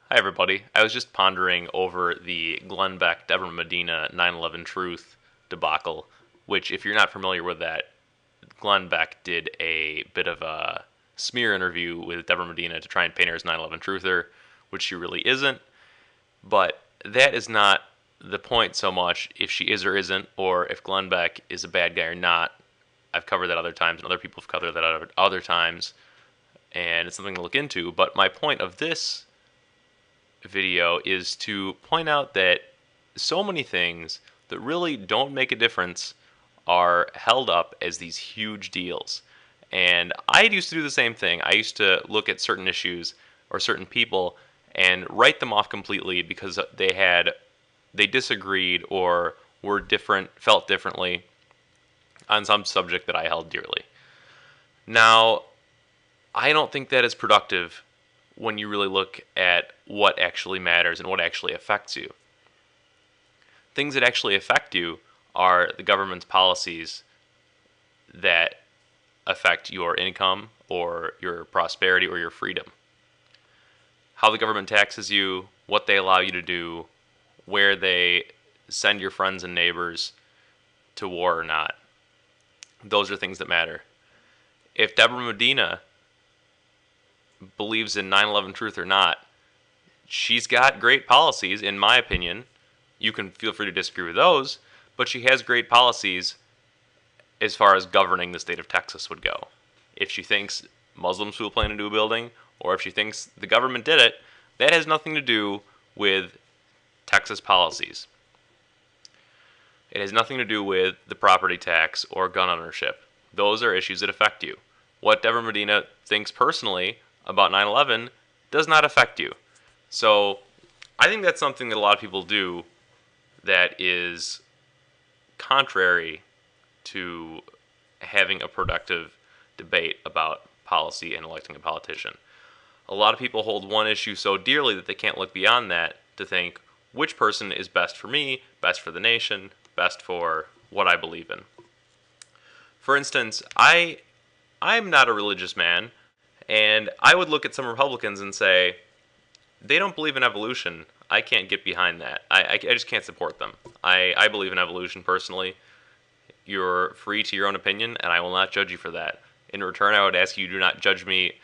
Hi, everybody. I was just pondering over the Glenn Beck, Deborah Medina 9/11 Truth debacle, which, if you're not familiar with that, Glenn Beck did a bit of a smear interview with Deborah Medina to try and paint her as 9/11 truther, which she really isn't. But that is not the point so much if she is or isn't, or if Glenn Beck is a bad guy or not. I've covered that other times, and other people have covered that other times, and it's something to look into. But my point of this video is to point out that so many things that really don't make a difference are held up as these huge deals. And I used to do the same thing. I used to look at certain issues or certain people and write them off completely because they disagreed or were different, felt differently on some subject that I held dearly. Now, I don't think that is productive when you really look at what actually matters and what actually affects you. Things that actually affect you are the government's policies that affect your income or your prosperity or your freedom. How the government taxes you, what they allow you to do, where they send your friends and neighbors to war or not. Those are things that matter. If Deborah Medina believes in 9/11 truth or not, she's got great policies, in my opinion. You can feel free to disagree with those, but she has great policies as far as governing the state of Texas would go. If she thinks Muslims will plan into a building, or if she thinks the government did it, that has nothing to do with Texas policies. It has nothing to do with the property tax or gun ownership. Those are issues that affect you. What Deborah Medina thinks personally about 9/11 does not affect you. So I think that's something that a lot of people do that is contrary to having a productive debate about policy and electing a politician. A lot of people hold one issue so dearly that they can't look beyond that to think which person is best for me, best for the nation, best for what I believe in. For instance, I'm not a religious man, and I would look at some Republicans and say, they don't believe in evolution. I can't get behind that. I just can't support them. I believe in evolution personally. You're free to your own opinion, and I will not judge you for that. In return, I would ask you do not judge me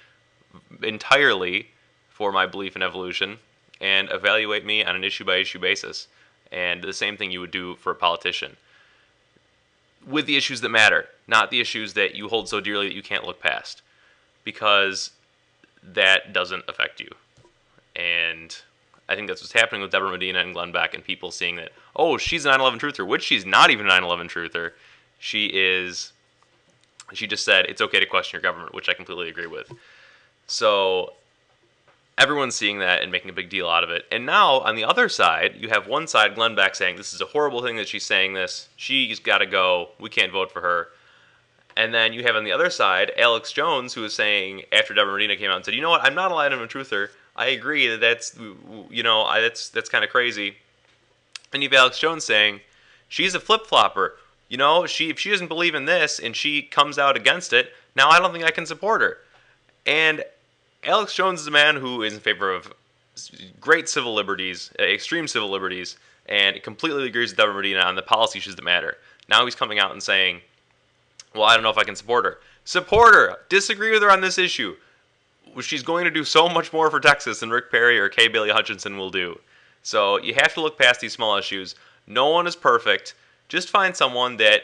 entirely for my belief in evolution and evaluate me on an issue by issue basis. And the same thing you would do for a politician. With the issues that matter, not the issues that you hold so dearly that you can't look past. Because that doesn't affect you. And I think that's what's happening with Deborah Medina and Glenn Beck and people seeing that, oh, she's a 9/11 truther, which she's not even a 9/11 truther. She just said it's okay to question your government, which I completely agree with. So everyone's seeing that and making a big deal out of it. And now on the other side, you have one side, Glenn Beck, saying this is a horrible thing that she's saying this. She's got to go. We can't vote for her. And then you have on the other side Alex Jones, who is saying after Deborah Medina came out and said, you know what, I'm not a 9/11 truther. I agree that that's kind of crazy. And you have Alex Jones saying she's a flip flopper. If she doesn't believe in this and she comes out against it, now I don't think I can support her. And Alex Jones is a man who is in favor of great civil liberties, extreme civil liberties, and completely agrees with Deborah Medina on the policy issues that matter. Now he's coming out and saying, well, I don't know if I can support her. Support her. Disagree with her on this issue. She's going to do so much more for Texas than Rick Perry or Kay Bailey Hutchinson will do. So you have to look past these small issues. No one is perfect. Just find someone that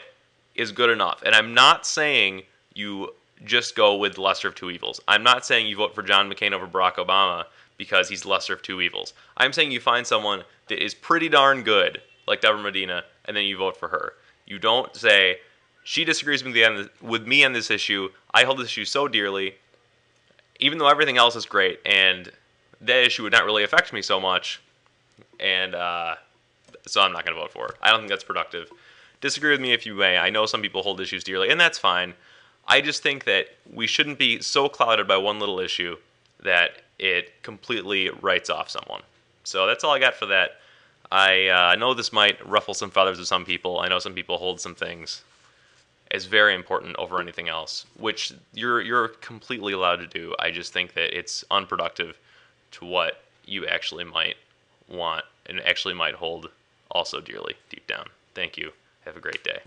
is good enough. And I'm not saying you just go with the lesser of two evils. I'm not saying you vote for John McCain over Barack Obama because he's the lesser of two evils. I'm saying you find someone that is pretty darn good, like Deborah Medina, and then you vote for her. You don't say, she disagrees with me on this issue. I hold this issue so dearly, even though everything else is great, and that issue would not really affect me so much, and so I'm not going to vote for her. I don't think that's productive. Disagree with me if you may. I know some people hold issues dearly, and that's fine. I just think that we shouldn't be so clouded by one little issue that it completely writes off someone. So that's all I got for that. I know this might ruffle some feathers with some people. I know some people hold some things as very important over anything else, which you're completely allowed to do. I just think that it's unproductive to what you actually might want and actually might hold also dearly deep down. Thank you. Have a great day.